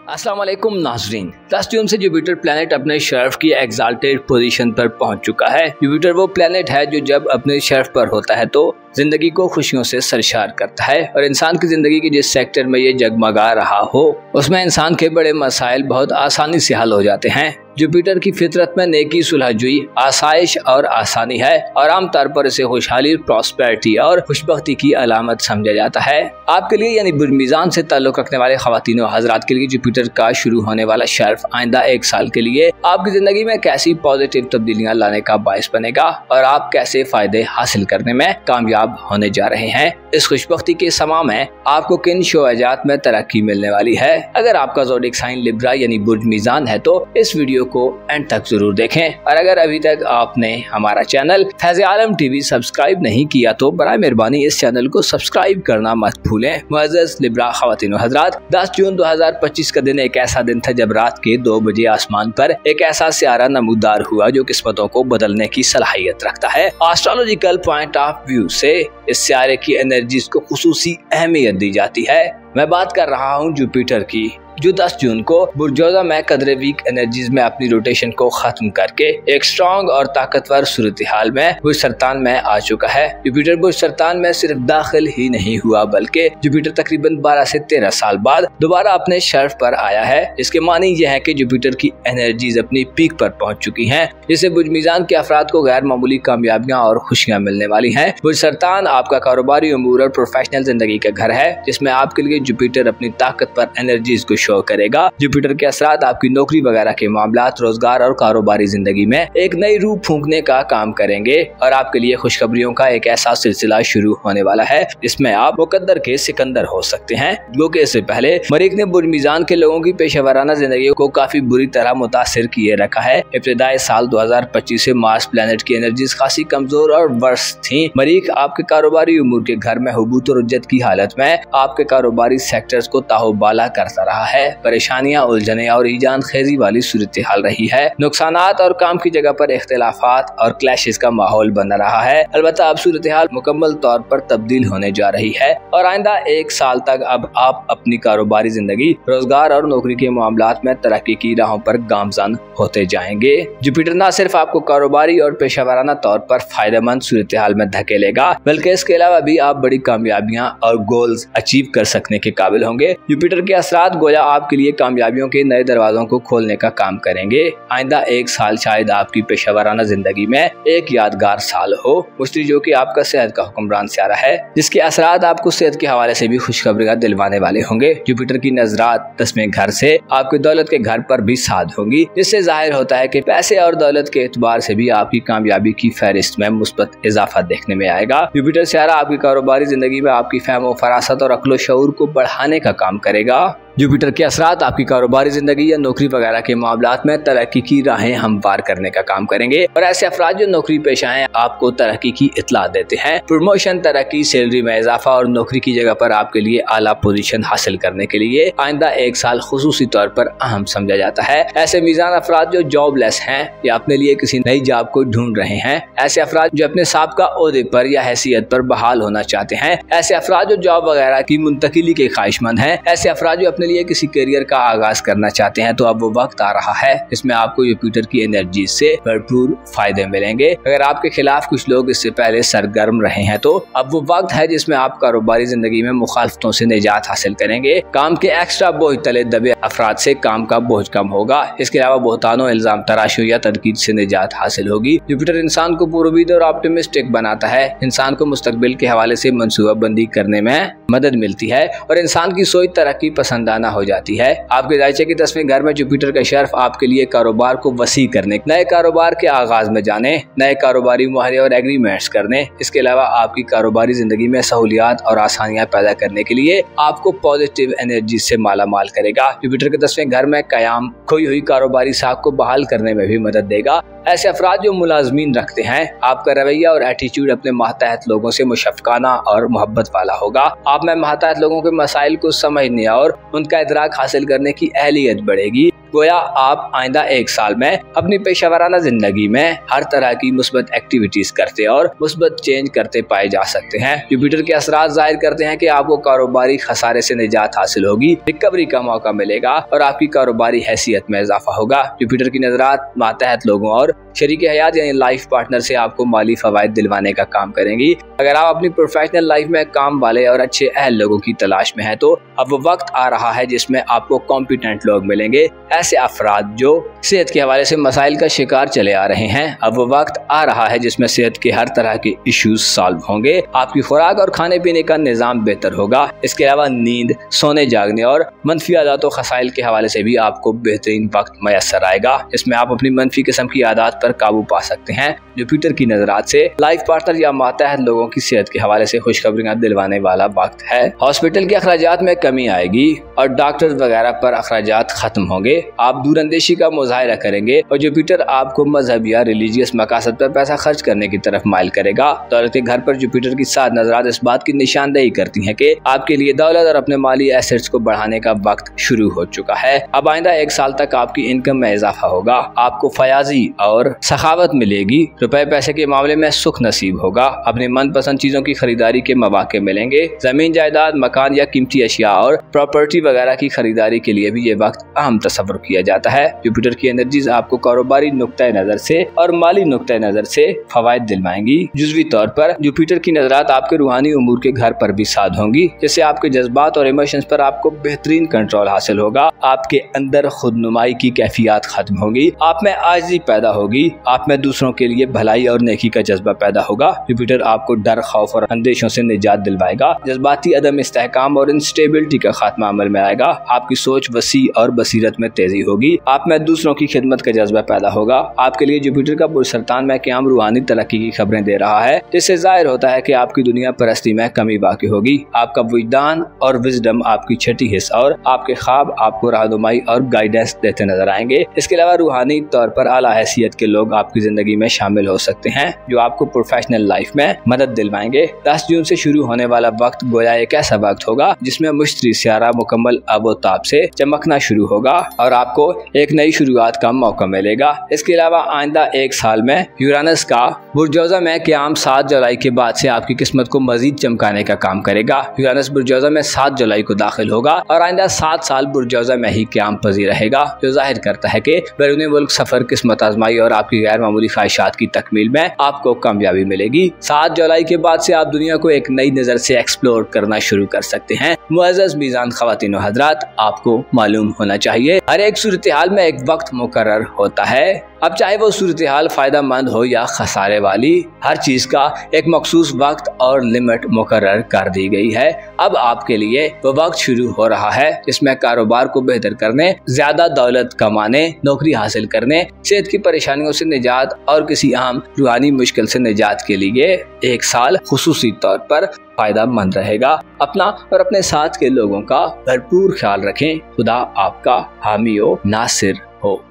अस्सलाम वालेकुम नाज़रीन। 10 जून से जुपिटर प्लैनेट अपने शेल्फ की एक्साल्टेड पोजीशन पर पहुंच चुका है। जुपिटर वो प्लैनेट है जो जब अपने शेल्फ पर होता है तो जिंदगी को खुशियों से सरशार करता है और इंसान की जिंदगी के जिस सेक्टर में ये जगमगा रहा हो उसमें इंसान के बड़े मसाइल बहुत आसानी से हल हो जाते हैं। जुपिटर की फितरत में नेकी, सुलहजुई, आसाइश और आसानी है और आमतौर पर इसे खुशहाली, प्रॉस्पेरिटी और खुशबख्ती की अलामत समझा जाता है। आपके लिए यानी बुर्ज मीज़ान से ताल्लुक़ रखने वाले ख़वातीन और हज़रात के लिए जुपिटर का शुरू होने वाला शेल्फ आइंदा 1 साल के लिए आपकी जिंदगी में कैसी पॉजिटिव तब्दीलियां लाने का बायस बनेगा और आप कैसे फायदे हासिल करने में कामयाब होने जा रहे हैं। इस खुशबख्ती के समा में आपको किन शोअजात में तरक्की मिलने वाली है। अगर आपका ज़ोडिएक साइन लिब्रा यानी बुर्ज मीज़ान है तो इस वीडियो को एंड तक जरूर देखें और अगर अभी तक आपने हमारा चैनल फैज़ आलम टीवी सब्सक्राइब नहीं किया तो बराए मेहरबानी इस चैनल को सब्सक्राइब करना मत भूलें। मुअज़्ज़ज़ लिब्रा ख़वातीन व हज़रात, 10 जून 2025 का दिन एक ऐसा दिन था जब रात के 2 बजे आसमान पर एक ऐसा सियारा नमूदार हुआ जो किस्मतों को बदलने की सलाहियत रखता है। एस्ट्रोलॉजिकल पॉइंट ऑफ व्यू से इस सियारे की एनर्जीज को खुसूसी अहमियत दी जाती है। मैं बात कर रहा हूँ जुपिटर की, जो 10 जून को बुर्जोजा में कदरे वीक एनर्जीज में अपनी रोटेशन को खत्म करके एक स्ट्रॉन्ग और ताकतवर सूरत हाल में बुर्ज सरतान में आ चुका है। जुपिटर बुर्ज सरतान में सिर्फ दाखिल ही नहीं हुआ बल्कि जुपिटर तकरीबन 12 से 13 साल बाद दोबारा अपने शेल्फ पर आया है। इसके मानी यह है कि जुपिटर की एनर्जीज अपनी पीक पर पहुंच चुकी हैं, जिससे बुर्ज मीज़ान के अफराद को गैर मामूली कामयाबियां और खुशियां मिलने वाली हैं। बुर्ज सरतान आपका कारोबारी उमूर और प्रोफेशनल जिंदगी का घर है, जिसमें आपके लिए जुपिटर अपनी ताकतवर एनर्जीज को शो करेगा। जुपिटर के असरात आपकी नौकरी वगैरह के मामलात, रोजगार और कारोबारी जिंदगी में एक नई रूह फूंकने का काम करेंगे और आपके लिए खुशखबरियों का एक ऐसा सिलसिला शुरू होने वाला है जिसमें आप मुकद्दर के सिकंदर हो सकते हैं। क्योंकि इससे पहले मरीख ने बुर्ज मीज़ान के लोगों की पेशेवराना जिंदगी को काफी बुरी तरह मुतासिर किए रखा है। इब्तिदाई साल 2025 से मार्स प्लैनेट की एनर्जीज खासी कमजोर और वर्स थी। मरीख आपके कारोबारी उमूर के घर में हुबूत और उज्जत की हालत में आपके कारोबारी सेक्टर्स को ताहुबाला करता रहा है। परेशानियां, उलझने और ईजान खेजी वाली सूरत हाल रही है। नुकसानात और काम की जगह पर इख्तिलाफात और क्लैशेस का माहौल बना रहा है। अलबत्ता अब सूरत हाल मुकम्मल तौर पर तब्दील होने जा रही है और आइंदा 1 साल तक अब आप अपनी कारोबारी जिंदगी, रोजगार और नौकरी के मामलात में तरक्की की राहों पर गामजन होते जाएंगे। जुपिटर न सिर्फ आपको कारोबारी और पेशेवराना तौर पर फायदेमंद सूरत हाल में धकेलेगा बल्कि इसके अलावा भी आप बड़ी कामयाबियां और गोल्स अचीव कर सकने के काबिल होंगे। जुपिटर के असरात गोया आपके लिए कामयाबियों के नए दरवाजों को खोलने का काम करेंगे। आइंदा 1 साल शायद आपकी पेशेवराना जिंदगी में एक यादगार साल हो। मुश्तरी जो कि आपका सेहत का हुक्मरान सियारा है, जिसके असरात आपको सेहत के हवाले से भी खुशखबरी दिलवाने वाले होंगे। जुपिटर की नजरात 10वें घर से आपकी दौलत के घर पर भी साध होंगी, जिससे जाहिर होता है कि पैसे और दौलत के एतबार से भी आपकी कामयाबी की फहरिस्त में मुस्बत इजाफा देखने में आएगा। जुपिटर सियारा आपकी कारोबारी जिंदगी में आपकी फहम फरासत और अक्ल शऊर को बढ़ाने का काम करेगा। जुपिटर के असरात आपकी कारोबारी जिंदगी या नौकरी वगैरह के मामलात में तरक्की की राहें हमवार करने का काम करेंगे और ऐसे अफराद जो नौकरी पेशा हैं आपको तरक्की की इत्तला देते हैं। प्रमोशन, तरक्की, सैलरी में इजाफा और नौकरी की जगह पर आपके लिए आला पोजीशन हासिल करने के लिए आइंदा 1 साल खुसूसी तौर पर अहम समझा जाता है। ऐसे मीज़ान अफराद जो जॉबलेस हैं या अपने लिए किसी नई जॉब को ढूंढ रहे हैं, ऐसे अफराद जो अपने साबिका ओहदे पर या हैसियत पर बहाल होना चाहते हैं, ऐसे अफराद जो जॉब वगैरह की मुंतकिली के ख्वाहिशमंद हैं, ऐसे अफराद जो लिए किसी करियर का आगाज करना चाहते हैं, तो अब वो वक्त आ रहा है जिसमें आपको जुपिटर की एनर्जी से भरपूर फायदे मिलेंगे। अगर आपके खिलाफ कुछ लोग इससे पहले सरगर्म रहे हैं तो अब वो वक्त है जिसमें आप कारोबारी जिंदगी में मुखालफतों से निजात हासिल करेंगे। काम के एक्स्ट्रा बोझ तले दबे अफराद से काम का बोझ कम होगा। इसके अलावा बहुतानों इल्जाम तराशियों या तनकीद से निजात हासिल होगी। जुपिटर इंसान को पुरुमीद और ऑप्टिमिस्टिक बनाता है, इंसान को मुस्तकबिल के हवाले से मनसूबाबंदी करने में मदद मिलती है और इंसान की सोच तरक्की पसंदाना हो जाती है। आपके दायचे के 10वें घर में जुपिटर का शेल्फ आपके लिए कारोबार को वसी करने, नए कारोबार के आगाज में जाने, नए कारोबारी मुआहदे और एग्रीमेंट्स करने, इसके अलावा आपकी कारोबारी जिंदगी में सहूलियात और आसानियां पैदा करने के लिए आपको पॉजिटिव एनर्जी से माला माल करेगा। जुपिटर के 10वें घर में कयाम खोई हुई कारोबारी साख को बहाल करने में भी मदद देगा। ऐसे अफराद जो मुलाजमीन रखते हैं, आपका रवैया और एटीट्यूड अपने मातहत लोगों से मुशफ़क़ाना और मोहब्बत वाला होगा। आप में मातहत लोगों के मसाइल को समझने और उनका इदराक हासिल करने की अहलियत बढ़ेगी। गोया आप आइंदा एक साल में अपनी पेशेवराना जिंदगी में हर तरह की मुस्बत एक्टिविटीज करते और मुस्बत चेंज करते पाए जा सकते हैं। जुपिटर के असरात जाहिर करते हैं कि आपको कारोबारी खसारे से निजात हासिल होगी, रिकवरी का मौका मिलेगा और आपकी कारोबारी हैसियत में इजाफा होगा। जुपिटर की नजरात मातहत लोगों और शरीक हयात यानी लाइफ पार्टनर से आपको माली फवायद दिलवाने का काम करेंगी। अगर आप अपनी प्रोफेशनल लाइफ में काम वाले और अच्छे अहल लोगों की तलाश में हैं तो अब वो वक्त आ रहा है जिसमें आपको कॉम्पिटेंट लोग मिलेंगे, ऐसे अफराद जो सेहत के हवाले से मसाइल का शिकार चले आ रहे हैं। अब वो वक्त आ रहा है जिसमें सेहत के हर तरह के इश्यूज सॉल्व होंगे, आपकी खुराक और खाने पीने का निजाम बेहतर होगा। इसके अलावा नींद, सोने जागने और मनफी आदत और खसाइल के हवाले से भी आपको बेहतरीन वक्त मैसर आएगा, जिसमें आप अपनी मनफी किस्म की आदत पर काबू पा सकते हैं। जुपिटर की नजरात से लाइफ पार्टनर या मातहत लोगों की सेहत के हवाले से खुशखबरियां दिलवाने वाला वक्त है। हॉस्पिटल के अखराजात में कमी आएगी और डॉक्टर्स वगैरह पर अखराजात खत्म होंगे। आप दूरअंदेशी का मुजाहिरा करेंगे और जुपिटर आपको मजहब या रिलीजियस मकासद पर पैसा खर्च करने की तरफ माइल करेगा। दौलत के घर पर जुपिटर की 7 नजरात इस बात की निशानदेही करती हैं कि आपके लिए दौलत और अपने माली एसेट्स को बढ़ाने का वक्त शुरू हो चुका है। अब आइंदा एक साल तक आपकी इनकम में इजाफा होगा, आपको फयाजी और सखावत मिलेगी, रुपए पैसे के मामले में सुख नसीब होगा, अपने मनपसंद चीजों की खरीदारी के मौके मिलेंगे। जमीन जायदाद, मकान या कीमती अशिया और प्रॉपर्टी वगैरह की खरीदारी के लिए भी ये वक्त अहम तस्वर किया जाता है। जुपिटर की एनर्जीज आपको कारोबारी नुक्ता नजर से और माली नुक्ता नजर से फवायद दिलवाएंगी। जुज़वी तौर पर जुपिटर की नजरात आपके रूहानी उमूर के घर पर भी साध होंगी, जिससे आपके जज्बात और इमोशंस पर आपको बेहतरीन कंट्रोल हासिल होगा। आपके अंदर खुदनुमाई की कैफियत खत्म होगी, आप में आजिज़ी पैदा होगी, आप में दूसरों के लिए भलाई और नेकी का जज्बा पैदा होगा। जुपिटर आपको डर, खौफ और अंदेशों से निजात दिलवाएगा। जज्बाती अदम इस्तेहकाम और इंस्टेबिलिटी का खात्मा अमल में आएगा। आपकी सोच वसी और बसीरत में तेजी होगी, आप में दूसरों की खिदमत का जज्बा पैदा होगा। आपके लिए जुपिटर का पुरसरतान में क़याम रूहानी तरक्की की खबरें दे रहा है, जिससे जाहिर होता है कि आपकी दुनिया परस्ती में कमी बाकी होगी। आपका विजदान और विजडम आपकी छठी हिस्सा और आपके ख्वाब आपको रहनुमाई और गाइडेंस देते नजर आएंगे। इसके अलावा रूहानी तौर पर आला हैसियत के लोग आपकी जिंदगी में शामिल हो सकते हैं, जो आपको प्रोफेशनल लाइफ में मदद दिलवाएंगे। 10 जून से शुरू होने वाला वक्त गोया एक ऐसा वक्त होगा जिसमें मुश्तरी सियारा मुकम्मल आबोताब से चमकना शुरू होगा और आपको एक नई शुरुआत का मौका मिलेगा। इसके अलावा आइंदा एक साल में यूरानस का बुर्जौजा में क़याम 7 जुलाई के बाद से आपकी किस्मत को मजीद चमकाने का काम करेगा। यूरानस बुर्जौजा में 7 जुलाई को दाखिल होगा और आइंदा 7 साल बुर्जौजा में ही क़याम पजीर रहेगा, जो जाहिर करता है कि बैरून मुल्क सफर, किस्मत आजमाई और आपकी गैर मामूली ख्वाहिशात की तकमील में आपको कामयाबी मिलेगी। 7 जुलाई के बाद से आप दुनिया को एक नई नजर से एक्सप्लोर करना शुरू कर सकते हैं। मुअज़्ज़ज़ मीज़ान ख़वातीन व हज़रात, आपको मालूम होना चाहिए हर एक सूरत हाल में एक वक्त मुकर्रर होता है। अब चाहे वो सूरत हाल फायदा मंद हो या खसारे वाली, हर चीज का एक मखसूस वक्त और लिमिट मुकर्रर कर दी गई है। अब आपके लिए वो वक्त शुरू हो रहा है जिसमें कारोबार को बेहतर करने, ज्यादा दौलत कमाने, नौकरी हासिल करने, सेहत की परेशानियों से निजात और किसी अहम रूहानी मुश्किल से निजात के लिए एक साल खुसूसी तौर पर फायदा मंद रहेगा। अपना और अपने साथ के लोगों का भरपूर ख्याल रखें। खुदा आपका हामी हो, नासिर हो।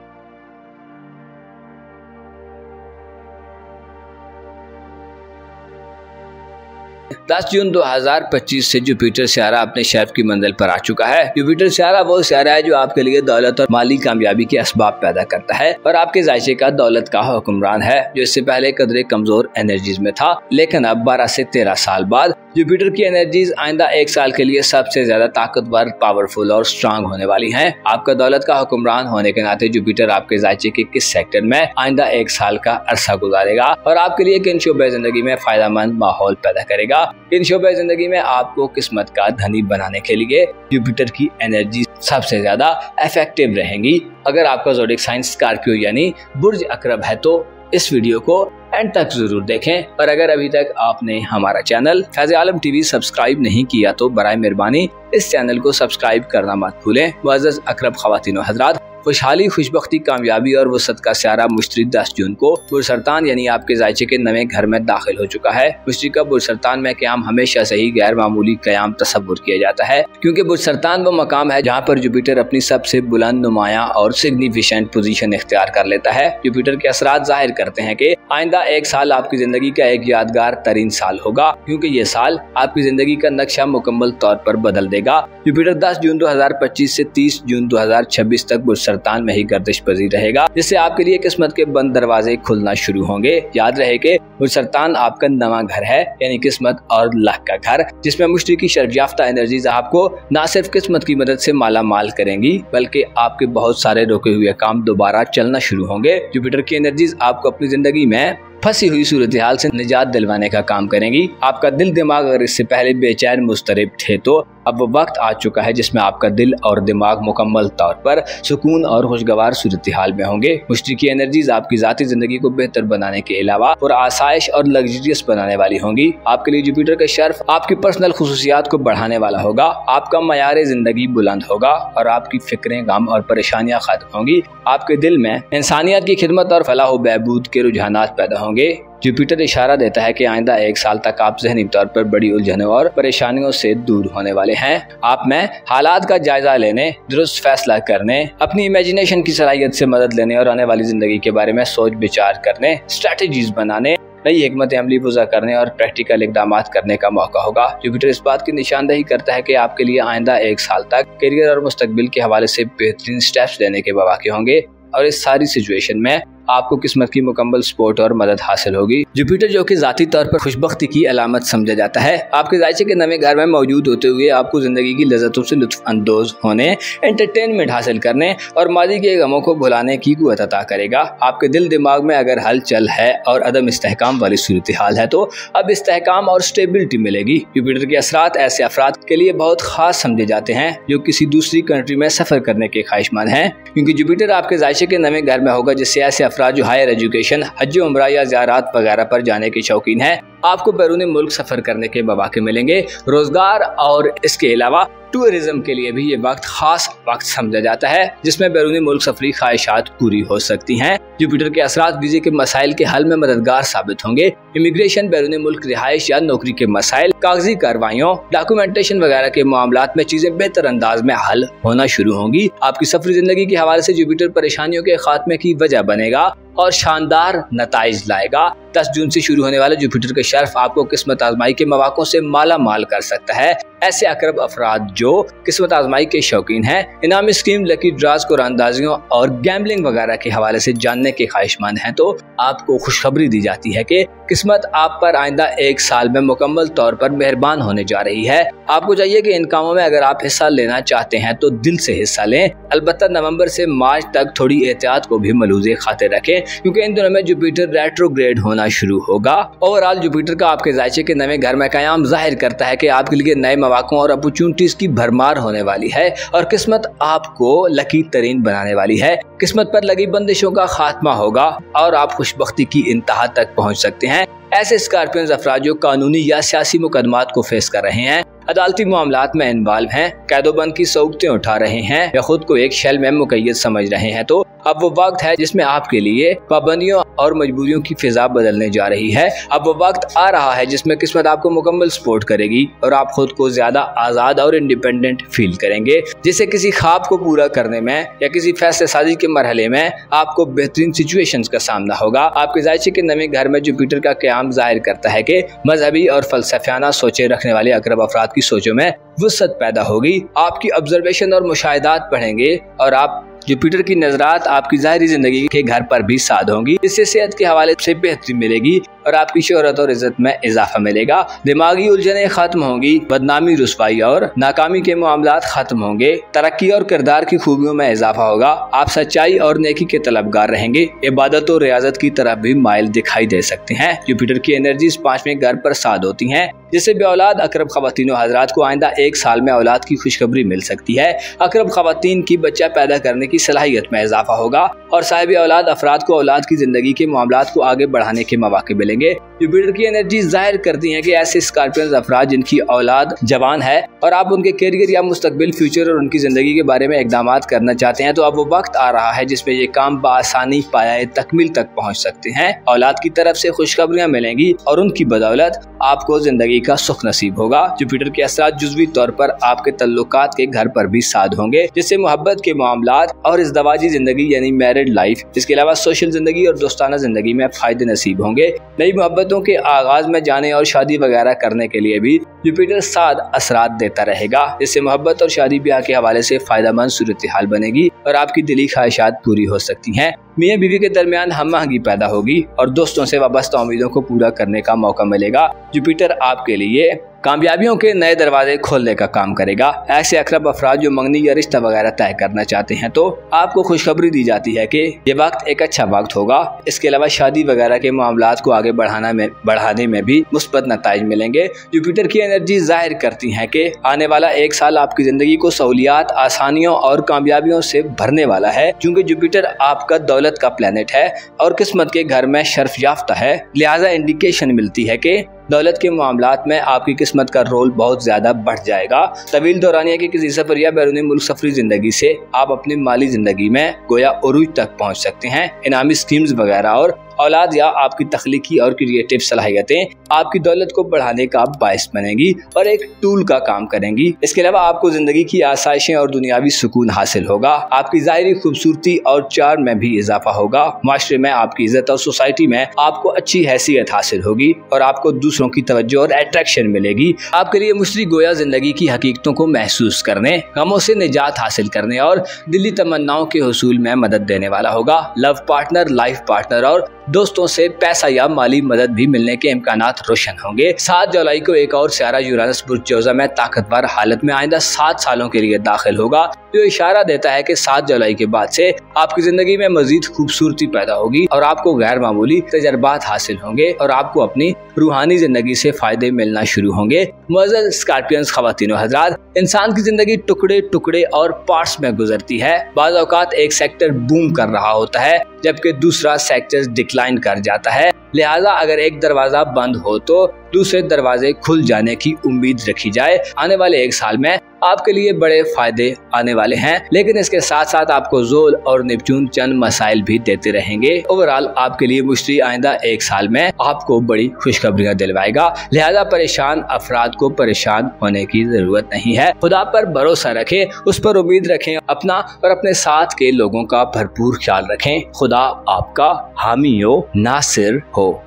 10 जून 2025 से जुपिटर सियारा अपने शेफ की मंजिल पर आ चुका है। जुपिटर सियारा वो सियारा है जो आपके लिए दौलत और माली कामयाबी के असबाब पैदा करता है और आपके जायचे का दौलत का हुक्मरान है, जो इससे पहले कदरे कमजोर एनर्जीज में था, लेकिन अब 12 से 13 साल बाद जुपिटर की एनर्जीज आइंदा एक साल के लिए सबसे ज्यादा ताकतवर, पावरफुल और स्ट्रांग होने वाली हैं। आपका दौलत का हुक्मरान होने के नाते जुपिटर आपके जायचे के किस सेक्टर में आइंदा एक साल का अरसा गुजारेगा और आपके लिए किन शोबे जिंदगी में फायदा मंद माहौल पैदा करेगा। इन शोबे जिंदगी में आपको किस्मत का धनी बनाने के लिए जुपिटर की एनर्जी सबसे ज्यादा इफेक्टिव रहेंगी। अगर आपका ज़ोडिएक साइन स्कॉर्पियो यानी बुर्ज अकरब है तो इस वीडियो को एंड तक जरूर देखें, और अगर अभी तक आपने हमारा चैनल फैज़ आलम टीवी सब्सक्राइब नहीं किया तो बराए मेहरबानी इस चैनल को सब्सक्राइब करना मत भूलें। मुअज़्ज़ज़ अकरब ख़वातीन व हज़रात, खुशहाली, खुशबख्ती, कामयाबी और वसत का सियारा मुश्तरी 10 जून को बुरसरतान यानी आपके जायचे के नए घर में दाखिल हो चुका है। मुश्तरी का बुरसरतान में क़याम हमेशा से ही गैर मामूली क़याम तसव्वुर किया जाता है, क्योंकि बुरसरतान वो मकाम है जहाँ पर जुपिटर अपनी सबसे बुलंद, नुमाया और सिग्निफिकेंट पोजीशन इख्तियार कर लेता है। जुपिटर के असरात जाहिर करते हैं कि आइंदा एक साल आपकी जिंदगी का एक यादगार तरीन साल होगा, क्योंकि ये साल आपकी जिंदगी का नक्शा मुकम्मल तौर पर बदल देगा। जुपिटर 10 जून 2025 से 30 जून 2026 तक बुरसरतान सरतान में ही गर्दिश पजीर रहेगा, जिससे आपके लिए किस्मत के बंद दरवाजे खुलना शुरू होंगे। याद रहे कि बुर्ज सरतान आपका नवा घर है, यानी किस्मत और लक का घर, जिसमें मुश्तरी की शर्फयाफ्ता एनर्जीज आपको न सिर्फ किस्मत की मदद से माला माल करेंगी, बल्कि आपके बहुत सारे रुके हुए काम दोबारा चलना शुरू होंगे। जुपिटर की एनर्जीज आपको अपनी जिंदगी में फंसी हुई सूरत हाल से निजात दिलवाने का काम करेंगी। आपका दिल दिमाग अगर इससे पहले बेचैन मुस्तरिब थे, तो अब वो वक्त आ चुका है जिसमें आपका दिल और दिमाग मुकम्मल तौर पर सुकून और खुशगवार सूरत हाल में होंगे। मुश्तरी की एनर्जीज आपकी जाती जिंदगी को बेहतर बनाने के अलावा और आसाइश और लग्जरियस बनाने वाली होंगी। आपके लिए जुपिटर का शर्फ आपकी पर्सनल खुसूसियात को बढ़ाने वाला होगा। आपका मयार जिंदगी बुलंद होगा और आपकी फिक्रें, गम और परेशानियां खत्म होंगी। आपके दिल में इंसानियत की खिदमत और फलाह बहबूद के रुझानात पैदा होंगे। जुपिटर इशारा देता है कि आइंदा एक साल तक आप ज़हनी तौर पर बड़ी उलझनों और परेशानियों से दूर होने वाले हैं। आप में हालात का जायजा लेने, दुरुस्त फैसला करने, अपनी इमेजिनेशन की सलाहियत से मदद लेने और आने वाली जिंदगी के बारे में सोच विचार करने, स्ट्रेटजीज बनाने, नई हिकमत अमली वज़ा करने और प्रैक्टिकल इकदाम करने का मौका होगा। जुपिटर इस बात की निशानदेही करता है कि आपके लिए आइंदा एक साल तक करियर और मुस्तकबिल के हवाले से बेहतरीन स्टेप्स लेने के मौके होंगे और इस सारी सिचुएशन में आपको किस्मत की मुकम्मल सपोर्ट और मदद हासिल होगी। जुपिटर, जो कि जाती तौर पर खुशबख्ती की अलामत समझा जाता है, आपके जायचे के नवे घर में मौजूद होते हुए आपको जिंदगी की लज़्ज़तों से लुत्फ अंदोज होने, एंटरटेनमेंट हासिल करने और मादी के गमों को भुलाने की कुव्वत अता करेगा। आपके दिल दिमाग में अगर हलचल है और अदम इस्तेहकाम वाली सूरत हाल है, तो अब इस्तेहकाम और स्टेबिलिटी मिलेगी। जुपिटर के असरात ऐसे अफराद के लिए बहुत खास समझे जाते हैं जो किसी दूसरी कंट्री में सफर करने के ख्वाहिशमंद हैं, क्योंकि जुपिटर आपके जायचे के नवे घर में होगा, जिससे ऐसे अफराद जो हायर एजुकेशन, हज उम्रा या ज़ियारत वगैरह पर जाने के शौकीन हैं, आपको बैरून मुल्क सफर करने के मौके मिलेंगे। रोजगार और इसके अलावा टूरिज्म के लिए भी ये वक्त खास वक्त समझा जाता है, जिसमें बैरून मुल्क सफरी ख्वाहिशात पूरी हो सकती हैं। जुपिटर के असरात वीजे के मसाइल के हल में मददगार साबित होंगे। इमिग्रेशन, बैरून मुल्क रिहाइश या नौकरी के मसाइल, कागजी कार्रवाइयों, डॉक्यूमेंटेशन वगैरह के मामलात में चीजें बेहतर अंदाज में हल होना शुरू होंगी। आपकी सफरी जिंदगी के हवाले से जुपिटर परेशानियों के खात्मे की वजह बनेगा और शानदार नताइज लाएगा। 10 जून से शुरू होने वाले जुपिटर के शर्फ आपको किस्मत आजमाई के मौकों से माला माल कर सकता है। ऐसे अकरब अफराद जो किस्मत आजमाई के शौकीन हैं, इनामी स्कीम, लकी ड्राज, कुरानदाजियों और गैम्बलिंग वगैरह के हवाले से जानने के ख्वाहिशमंद हैं, तो आपको खुशखबरी दी जाती है कि किस्मत आप पर आइंदा एक साल में मुकम्मल तौर पर मेहरबान होने जा रही है। आपको चाहिए कि इन कामों में अगर आप हिस्सा लेना चाहते हैं तो दिल से हिस्सा लें। अलबत्ता नवंबर से मार्च तक थोड़ी एहतियात को भी मलूज़े खाते रखें, क्योंकि इन दिनों में जुपिटर रेट्रोग्रेड होना शुरू होगा। ओवरऑल जुपिटर का आपके जायचे के नए घर में कयाम जाहिर करता है कि आपके लिए नए मौकों और अपॉर्चुनिटीज की भरमार होने वाली है और किस्मत आपको लकी तरीन बनाने वाली है। किस्मत पर लगी बंदिशों का खात्मा होगा और आप खुशबख्ती की इंतहा तक पहुंच सकते हैं। ऐसे स्कॉर्पियंस अफराद जो कानूनी या सियासी मुकदमात को फेस कर रहे हैं, अदालती मामलात में इन्वॉल्व हैं, कैदोबंद की सौगतें उठा रहे हैं या खुद को एक शेल में मुकैयद समझ रहे हैं, तो अब वो वक्त है जिसमें आपके लिए पाबंदियों और मजबूरियों की फिजा बदलने जा रही है। अब वो वक्त आ रहा है जिसमें किस्मत आपको मुकम्मल सपोर्ट करेगी और आप खुद को ज्यादा आजाद और इंडिपेंडेंट फील करेंगे, जिससे किसी ख्वाब को पूरा करने में या किसी फैसले साजी के मरहले में आपको बेहतरीन सिचुएशंस का सामना होगा। आपके जायचे के नए घर में जुपिटर का क़याम जाहिर करता है कि मजहबी और फलसफियाना सोचे रखने वाले अकरब अफराद की सोचों में वुसअत पैदा होगी। आपकी ऑब्जर्वेशन और मुशाहिदात बढ़ेंगे और आप जुपिटर की नजरात आपकी ज़ाहिरी जिंदगी के घर पर भी साध होंगी। इससे सेहत के हवाले से बेहतरी मिलेगी और आपकी शोहरत और इज्जत में इजाफा मिलेगा। दिमागी उलझनें खत्म होंगी, बदनामी, रुसवाई और नाकामी के मामलात खत्म होंगे, तरक्की और किरदार की खूबियों में इजाफा होगा। आप सच्चाई और नेकी के तलबगार रहेंगे, इबादत और रियाजत की तरफ भी माइल दिखाई दे सकते हैं। जुपिटर की एनर्जीज 5वें घर पर साध होती हैं, जिससे बेऔलाद अकरब खवातीन हजरात को आइंदा एक साल में औलाद की खुशखबरी मिल सकती है। अकरब खवातीन की बच्चा पैदा करने की सलाहियत में इजाफा होगा और साहिब औलाद अफराद को औलाद की जिंदगी के मामलात को आगे बढ़ाने के मौके मिलेंगे। जुपिटर की एनर्जी जाहिर करती है कि ऐसे स्कॉर्पियंस अफराद जिनकी औलाद जवान है और आप उनके करियर या मुस्तकबिल फ्यूचर और उनकी जिंदगी के बारे में इकदाम करना चाहते हैं, तो अब वो वक्त आ रहा है जिसमें ये काम बआसानी पाया तकमील तक पहुंच सकते हैं। औलाद की तरफ से खुशखबरियां मिलेंगी और उनकी बदौलत आपको जिंदगी का सुख नसीब होगा। जुपिटर के असरात जुज़वी तौर पर आपके तल्लुकात के घर पर भी साध होंगे, जिससे मोहब्बत के मामलात और इज़दवाजी जिंदगी यानी मैरिड लाइफ, इसके अलावा सोशल जिंदगी और दोस्ताना जिंदगी में फायदे नसीब होंगे। नई मोहब्बतों मुसीबतों के आगाज में जाने और शादी वगैरह करने के लिए भी जुपिटर साथ असरात देता रहेगा, जिससे मोहब्बत और शादी ब्याह के हवाले से फायदेमंद सूरत हाल बनेगी और आपकी दिली ख्वाहिशात पूरी हो सकती हैं। मियां बीवी के दरमियान हमआहंगी पैदा होगी और दोस्तों से वाबस्ता उम्मीदों को पूरा करने का मौका मिलेगा। जुपिटर आपके लिए कामयाबियों के नए दरवाजे खोलने का काम करेगा। ऐसे अकरब अफराद जो मंगनी या रिश्ता वगैरह तय करना चाहते हैं तो आपको खुशखबरी दी जाती है कि ये वक्त एक अच्छा वक्त होगा। इसके अलावा शादी वगैरह के मामलात को आगे बढ़ाने में भी मुस्बत नताइज मिलेंगे। जुपिटर की एनर्जी जाहिर करती है कि आने वाला एक साल आपकी जिंदगी को सहूलियात, आसानियों और कामयाबियों से भरने वाला है। क्योंकि जुपिटर आपका दौलत का प्लेनेट है और किस्मत के घर में शर्फ याफ्ता है, लिहाजा इंडिकेशन मिलती है कि दौलत के मामलात में आपकी किस्मत का रोल बहुत ज्यादा बढ़ जाएगा। तवील दौरानिया की किसी सफर या बैरूनी मुल्क सफरी जिंदगी से आप अपनी माली जिंदगी में गोया उरूज तक पहुंच सकते हैं। इनामी स्कीम्स वगैरह और औलाद या आपकी तख्लीकी और क्रिएटिव सलाहियतें आपकी दौलत को बढ़ाने का बायस बनेगी और एक टूल का काम करेंगी। इसके अलावा आपको जिंदगी की आसाइशें और दुनियावी सुकून हासिल होगा। आपकी ज़ाहिरी खूबसूरती और चार्म में भी इजाफा होगा। माशरे में आपकी इज्जत और सोसाइटी में आपको अच्छी हैसियत हासिल होगी और आपको दूसरों की तवज्जो और अट्रैक्शन मिलेगी। आपके लिए मुश्तरी गोया जिंदगी की हकीकतों को महसूस करने, गमों से निजात हासिल करने और दिली तमन्नाओं के हुसूल में मदद देने वाला होगा। लव पार्टनर, लाइफ पार्टनर और दोस्तों से पैसा या माली मदद भी मिलने के इम्कानात रोशन होंगे। 7 जुलाई को एक और सियारा यूरानस बुर्ज जोजा में ताकतवर हालत में आइंदा 7 सालों के लिए दाखिल होगा, जो इशारा देता है कि 7 जुलाई के बाद से आपकी जिंदगी में मजीद खूबसूरती पैदा होगी और आपको गैर मामूली तजर्बात हासिल होंगे और आपको अपनी रूहानी जिंदगी से फायदे मिलना शुरू होंगे। मुअज़्ज़ज़ स्कॉर्पियंस ख़वातीन व हज़रात, इंसान की जिंदगी टुकड़े टुकड़े और पार्ट्स में गुजरती है। बाज़ औक़ात एक सेक्टर बूम कर रहा होता है जबकि दूसरा सेक्टर डिक्लाइन कर जाता है। लिहाजा अगर एक दरवाजा बंद हो तो दूसरे दरवाजे खुल जाने की उम्मीद रखी जाए। आने वाले एक साल में आपके लिए बड़े फायदे आने वाले हैं, लेकिन इसके साथ साथ आपको ज़ोल और नेपच्यून चंद मसाइल भी देते रहेंगे। ओवरऑल आपके लिए मुश्तरी आइंदा एक साल में आपको बड़ी खुशखबरियां दिलवाएगा। लिहाजा परेशान अफराद को परेशान होने की जरूरत नहीं है। खुदा पर भरोसा रखें, उस पर उम्मीद रखें, अपना और अपने साथ के लोगों का भरपूर ख्याल रखें। खुदा आपका हामी हो, नासिर हो।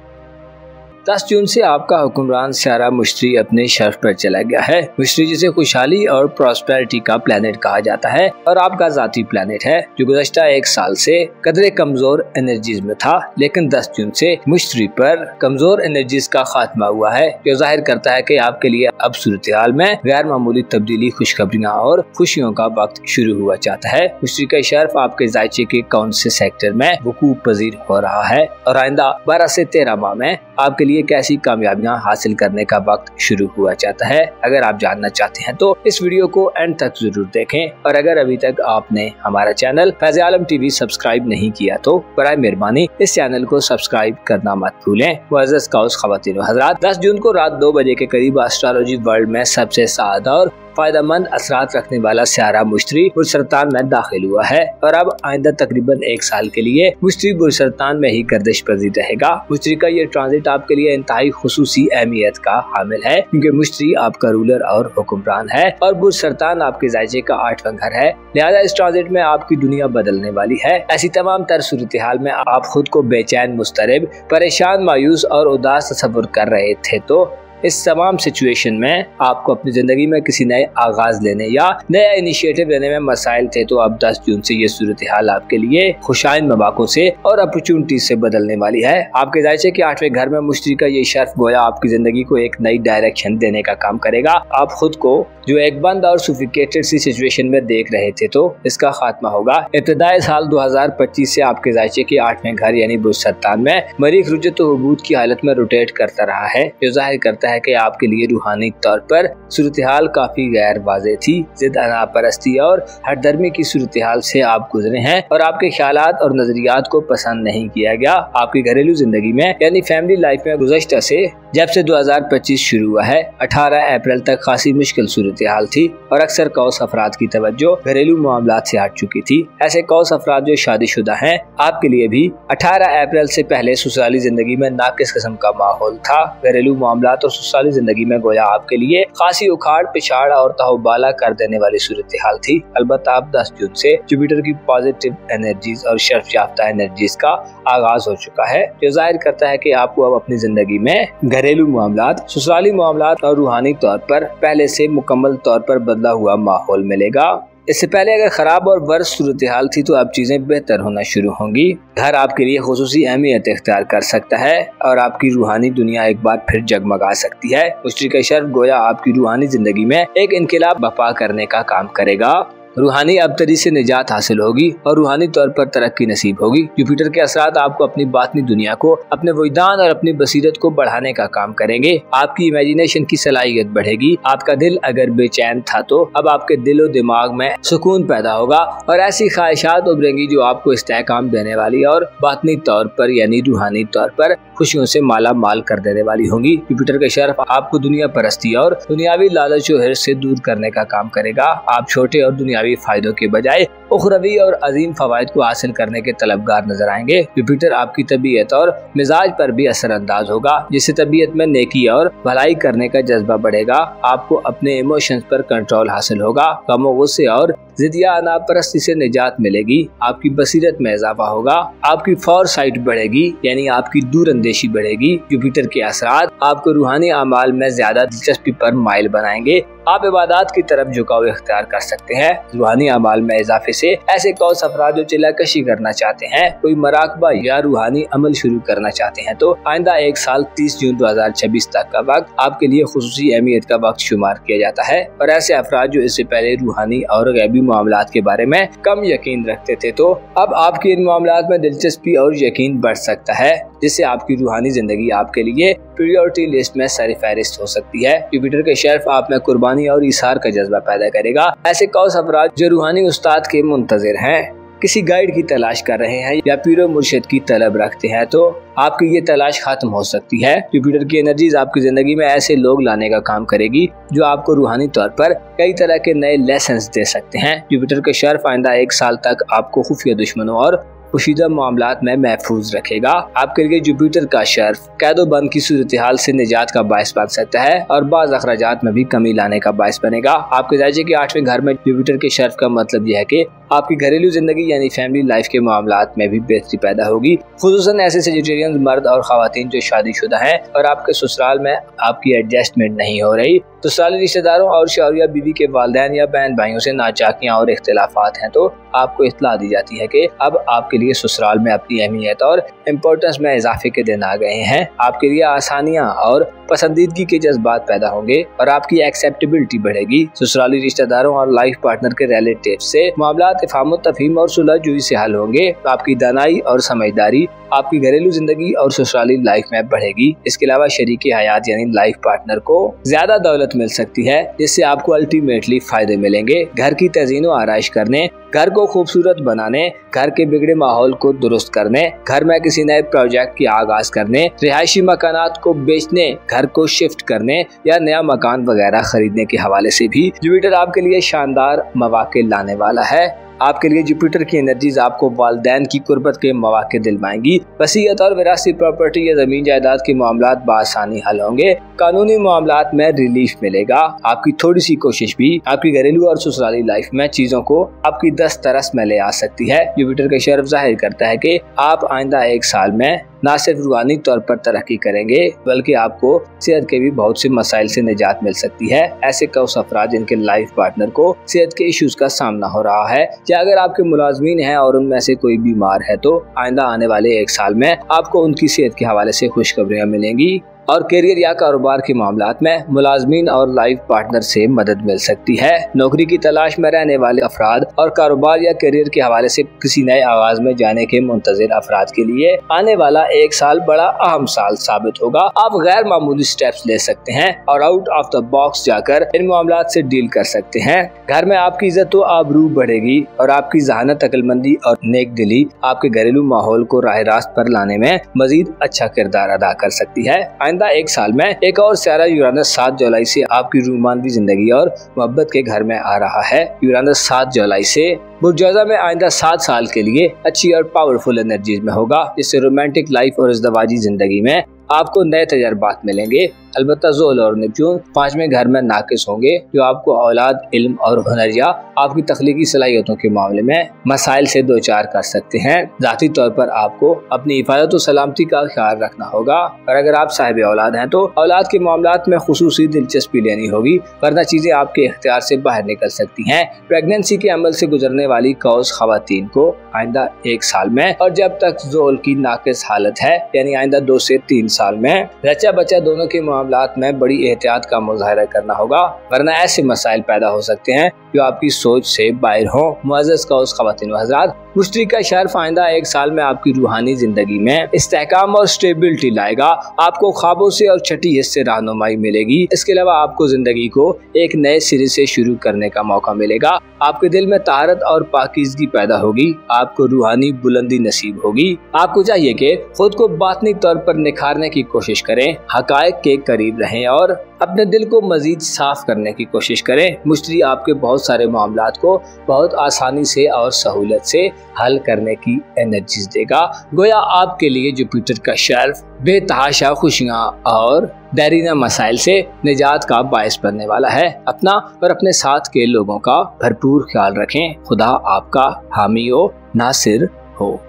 10 जून से आपका हुक्मरान सियारा मुश्तरी अपने शर्फ पर चला गया है। मुश्तरी जिसे खुशहाली और प्रॉस्पेरिटी का प्लेनेट कहा जाता है और आपका जाती प्लेनेट है, जो गुज़श्ता एक साल से कदरे कमजोर एनर्जीज में था, लेकिन 10 जून से मुश्तरी पर कमजोर एनर्जीज का खात्मा हुआ है, जो जाहिर करता है कि आपके लिए अब सूरत हाल में गैर मामूली तब्दीली, खुशखबरियां और खुशियों का वक्त शुरू हुआ चाहता है। मुश्तरी का शर्फ आपके जायचे के कौन से सेक्टर में वकूअ पजीर हो रहा है और आइंदा 12 से 13 माह में आपके लिए कैसी कामयाबियां हासिल करने का वक्त शुरू हुआ चाहता है। अगर आप जानना चाहते हैं तो इस वीडियो को एंड तक जरूर देखें और अगर अभी तक आपने हमारा चैनल फैज़ आलम टीवी सब्सक्राइब नहीं किया तो बराए मेहरबानी इस चैनल को सब्सक्राइब करना मत भूलें। मुअज़्ज़ज़ कौस ख़वातीन व हज़रात, 10 जून को रात 2 बजे के करीब एस्ट्रोलॉजी वर्ल्ड में सबसे सादा और फायदेमंद असरात रखने वाला सियारा मुश्तरी बुर्ज सरतान में दाखिल हुआ है और अब आइंदा तकरीबन एक साल के लिए मुश्तरी बुर्ज सरतान में ही गर्दिश पजीर रहेगा। मुश्तरी का ये ट्रांजिट आपके लिए इंतहाई खुसूसी अहमियत का हामिल है, क्योंकि मुश्तरी आपका रूलर और हुक्मरान है और बुर्ज सरतान आपके जायचे का 8वां घर है। लिहाजा इस ट्रांजिट में आपकी दुनिया बदलने वाली है। ऐसी तमाम तर सूरत हाल में आप खुद को बेचैन, मुस्तरब, परेशान, मायूस और उदास तस्वुर कर रहे थे, तो इस तमाम सिचुएशन में आपको अपनी जिंदगी में किसी नए आगाज लेने या नया इनिशिएटिव लेने में मसाइल थे, तो अब 10 जून से ये सूरत हाल आपके लिए खुशाइन मौक़ों से और अपॉर्चुनिटी से बदलने वाली है। आपके जायचे के 8वें घर में मुश्तरी का ये शर्फ गोया आपकी जिंदगी को एक नई डायरेक्शन देने का काम करेगा। आप खुद को जो एक बंद और सुफिकेटेड सी सिचुएशन में देख रहे थे, तो इसका खात्मा होगा। इब्तिदाई साल 2025 से आपके जायचे के 8वें घर यानी बुर्ज सरतान में मरीख रुजत व हुबूत की हालत में रोटेट करता रहा है, जो जाहिर करता है कि आपके लिए रूहानी तौर पर सूरत हाल काफी गैर वाज़ेह थी। जिद, अनापरस्ती और हरदर्मी की सूरत हाल से आप गुजरे हैं और आपके ख्यालात और नजरियात को पसंद नहीं किया गया। आपकी घरेलू जिंदगी में यानी फैमिली लाइफ में गुज़श्ता से जब से 2025 शुरू हुआ है 18 अप्रैल तक खासी मुश्किल सूरत हाल थी और अक्सर कौस अफराद की तवज्जो घरेलू मामलात से हट चुकी थी। ऐसे कौस अफराद जो शादीशुदा हैं, आपके लिए भी 18 अप्रैल से पहले ससुराली जिंदगी में नाकिस किस्म का माहौल था। घरेलू मामलात और ससुराली जिंदगी में गोया आपके लिए खासी उखाड़ पिछाड़ और तहबाला कर देने वाली सूरत हाल थी। अलबत्ता अब 10 जून से जुपिटर की पॉजिटिव एनर्जीज और शर्फ याफ्ता एनर्जीज का आगाज हो चुका है, जो जाहिर करता है कि आपको अब अपनी जिंदगी में घरेलू मामलात, ससुराली मामलात और रूहानी तौर पर पहले से मुकम्मल तौर पर बदला हुआ माहौल मिलेगा। इससे पहले अगर खराब और वर्ष सूरत हाल थी तो अब चीजें बेहतर होना शुरू होंगी। घर आपके लिए खुसूसी अहमियत इख्तियार कर सकता है और आपकी रूहानी दुनिया एक बार फिर जगमगा सकती है। मुश्तरी का शर्फ गोया आपकी रूहानी जिंदगी में एक इनकलाब बर्पा करने का काम करेगा। रूहानी अबतरी से निजात हासिल होगी और रूहानी तौर पर तरक्की नसीब होगी। जुपिटर के असरात आपको अपनी बातनी दुनिया को, अपने वजदान और अपनी बसीरत को बढ़ाने का काम करेंगे। आपकी इमेजिनेशन की सलाहियत बढ़ेगी। आपका दिल अगर बेचैन था तो अब आपके दिलो दिमाग में सुकून पैदा होगा और ऐसी ख्वाहिशात उभरेंगी जो आपको इस्तेहकाम देने वाली और बातनी तौर पर यानी रूहानी तौर पर खुशियों से माला माल कर देने वाली होंगी। जुपिटर के शर्फ आपको दुनिया परस्ती और दुनियावी लालच और हिर्स से दूर करने का काम करेगा। आप छोटे और दुनियावी फायदों के बजाय उखरवी और अजीम फवायद को हासिल करने के तलबगार नजर आएंगे। जुपिटर आपकी तबीयत और मिजाज पर भी असरअंदाज होगा, जिससे तबीयत में नेकी और भलाई करने का जज्बा बढ़ेगा। आपको अपने इमोशंस पर कंट्रोल हासिल होगा। गमो गुस्से और जिदिया अनापरस्ती से निजात मिलेगी। आपकी बसीरत में इजाफा होगा। आपकी फॉर साइट बढ़ेगी यानी आपकी दूर अंदेशी बढ़ेगी। जुपिटर के असरात आपको रूहानी अमाल में ज्यादा दिलचस्पी पर माइल बनाएंगे। आप इबादत की तरफ झुकाव इख्तियार कर सकते हैं। रूहानी अमाल में इजाफे से ऐसे कौस अफराद जो चिल्लाकशी करना चाहते हैं, कोई मराकबा या रूहानी अमल शुरू करना चाहते हैं तो आइंदा एक साल 30 जून 2026 तक का वक्त आपके लिए खुसूसी अहमियत का वक्त शुमार किया जाता है। और ऐसे अफराद जो इससे पहले रूहानी और गैबी मामलात के बारे में कम यकीन रखते थे तो अब आपकी इन मामलात में दिलचस्पी और यकीन बढ़ सकता है, जिससे आपकी रूहानी जिंदगी आपके लिए प्रायोरिटी लिस्ट में सरफहरिस्त हो सकती है। जुपिटर के शर्फ आप में कुर्बानी और इसार का जज्बा पैदा करेगा। ऐसे कौस अफराद जो रूहानी उस्ताद के मुंतजिर हैं, किसी गाइड की तलाश कर रहे हैं या पीरो मुर्शिद की तलब रखते हैं तो आपकी ये तलाश खत्म हो सकती है। जुपिटर की एनर्जीज आपकी जिंदगी में ऐसे लोग लाने का काम करेगी जो आपको रूहानी तौर पर कई तरह के नए लेसन्स दे सकते हैं। जुपिटर के शर्फ आइंदा एक साल तक आपको खुफिया दुश्मनों और पोशीदा मामलात में महफूज रखेगा। आपके लिए जुपिटर का शर्फ कैदो बंद की सूरत हाल से निजात का बायस बन सकता है और बाज़ अखराजात में भी कमी लाने का बायस बनेगा। आपके दर्जे के 8वें घर में जुपिटर के शर्फ का मतलब यह है कि आपकी घरेलू जिंदगी यानी फैमिली लाइफ के मामलात में भी बेहतरी पैदा होगी, खुसूसन ऐसे सेजिटेरियन मर्द और खवातीन जो शादीशुदा हैं और आपके ससुराल में आपकी एडजस्टमेंट नहीं हो रही। ससुराली रिश्तेदारों और शौहर या बीवी के वालिदैन या बहन भाइयों से नाचाकियां और इख्तिलाफात हैं तो आपको इत्तला दी जाती है कि अब आपके लिए ससुराल में अपनी अहमियत और इम्पोर्टेंस में इजाफे के दिन आ गए हैं। आपके लिए आसानियां और पसंदीदगी के जज्बात पैदा होंगे और आपकी एक्सेप्टेबिलिटी बढ़ेगी। ससुराली रिश्तेदारों और लाइफ पार्टनर के रिलेटिव से मामला इफ़हाम तफहीम और सुलह-जुही से हल होंगे। आपकी दानाई और समझदारी आपकी घरेलू जिंदगी और ससुराली लाइफ में बढ़ेगी। इसके अलावा शरीके हयात यानी लाइफ पार्टनर को ज्यादा दौलत मिल सकती है, जिससे आपको अल्टीमेटली फायदे मिलेंगे। घर की तज़ीन और आराइश करने, घर को खूबसूरत बनाने, घर के बिगड़े माहौल को दुरुस्त करने, घर में किसी नए प्रोजेक्ट की आगाज करने, रिहायशी मकानात को बेचने, घर को शिफ्ट करने या नया मकान वगैरह खरीदने के हवाले से भी जुपिटर आपके लिए शानदार मौके लाने वाला है। आपके लिए जुपिटर की एनर्जीज आपको वालिदैन की कुर्बत के मौके दिलवाएंगी। वसीयत और विरासती प्रॉपर्टी या जमीन जायदाद के मामलात बआसानी हल होंगे। कानूनी मामलात में रिलीफ मिलेगा। आपकी थोड़ी सी कोशिश भी आपकी घरेलू और ससुराली लाइफ में चीजों को आपकी दस्तरस में ले आ सकती है। जुपिटर का शर्फ जाहिर करता है कि आप आइंदा एक साल में न सिर्फ रूहानी तौर पर तरक्की करेंगे बल्कि आपको सेहत के भी बहुत से मसाइल से निजात मिल सकती है। ऐसे कौस अफराद जिनके लाइफ पार्टनर को सेहत के इश्यूज का सामना हो रहा है या अगर आपके मुलाजमीन हैं और उनमें से कोई बीमार है तो आइंदा आने वाले एक साल में आपको उनकी सेहत के हवाले से खुशखबरियां मिलेंगी। और करियर या कारोबार के मामलात में मुलाजमीन और लाइफ पार्टनर से मदद मिल सकती है। नौकरी की तलाश में रहने वाले अफराद और कारोबार या करियर के हवाले से किसी नए आगाज में जाने के मुंतजिर अफराद के लिए आने वाला एक साल बड़ा अहम साल साबित होगा। आप गैर मामूली स्टेप्स ले सकते हैं और आउट ऑफ द बॉक्स जाकर इन मामलात से डील कर सकते हैं। घर में आपकी इज्जत व आबरू बढ़ेगी और आपकी जहानत, अक्लमंदी और नेक दिली आपके घरेलू माहौल को राह रास्त पर लाने में मजीद अच्छा किरदार अदा कर सकती है। आइंदा एक साल में एक और सियारा यूरानस 7 जुलाई से आपकी रोमांटिक जिंदगी और मोहब्बत के घर में आ रहा है। यूरानस 7 जुलाई से बुर्जुआ में आइंदा 7 साल के लिए अच्छी और पावरफुल एनर्जीज में होगा, जिससे रोमांटिक लाइफ और इज़्दवाजी जिंदगी में आपको नए तजर्बात मिलेंगे। अलबत्ता ज़ोल और नेपच्यून 5वें घर में नाकिस होंगे, जो आपको औलाद, इल्म और हुनर या आपकी तख्लीकी सलाहियतों के मामले में मसाइल से दो चार कर सकते हैं। ज़ाती तौर पर आपको अपनी हिफाजत और सलामती का ख्याल रखना होगा, और अगर आप साहिब औलाद हैं तो औलाद के मामलात में खुसूसी दिलचस्पी लेनी होगी, वरना चीजें आपके इख्तियार से बाहर निकल सकती हैं। प्रेगनेंसी के अमल से गुजरने वाली कौस खवातीन को आइंदा 1 साल में, और जब तक ज़ोल की नाकिस हालत है यानी आइंदा 2 से 3 साल में, रचा बच्चा दोनों के मामलात में बड़ी एहतियात का मुजाहरा करना होगा, वरना ऐसे मसाइल पैदा हो सकते हैं जो आपकी सोच से बाहर हो। मुअज़्ज़ज़ कौस खवातीन व हज़रात, मुश्तरी का शर्फ आइंदा 1 साल में आपकी रूहानी जिंदगी में इस्तेहकाम और स्टेबिलिटी लाएगा। आपको ख्वाबों से और छठी हिस्से रहनुमाई मिलेगी। इसके अलावा आपको जिंदगी को एक नए सिरे से शुरू करने का मौका मिलेगा। आपके दिल में ताहरत और पाकीज़गी पैदा होगी। आपको रूहानी बुलंदी नसीब होगी। आपको चाहिए कि खुद को बातनी तौर पर निखारने की कोशिश करें, हकायक के करीब रहें और अपने दिल को मजीद साफ करने की कोशिश करें। मुश्तरी आपके बहुत सारे मामलात को बहुत आसानी से और सहूलत से हल करने की एनर्जीज देगा। गोया आपके लिए जुपिटर का शर्फ बेतहाशा खुशियाँ और देरीना मसाइल से निजात का बायस बनने वाला है। अपना और अपने साथ के लोगों का भरपूर ख्याल रखें। खुदा आपका हामी हो, नासिर हो।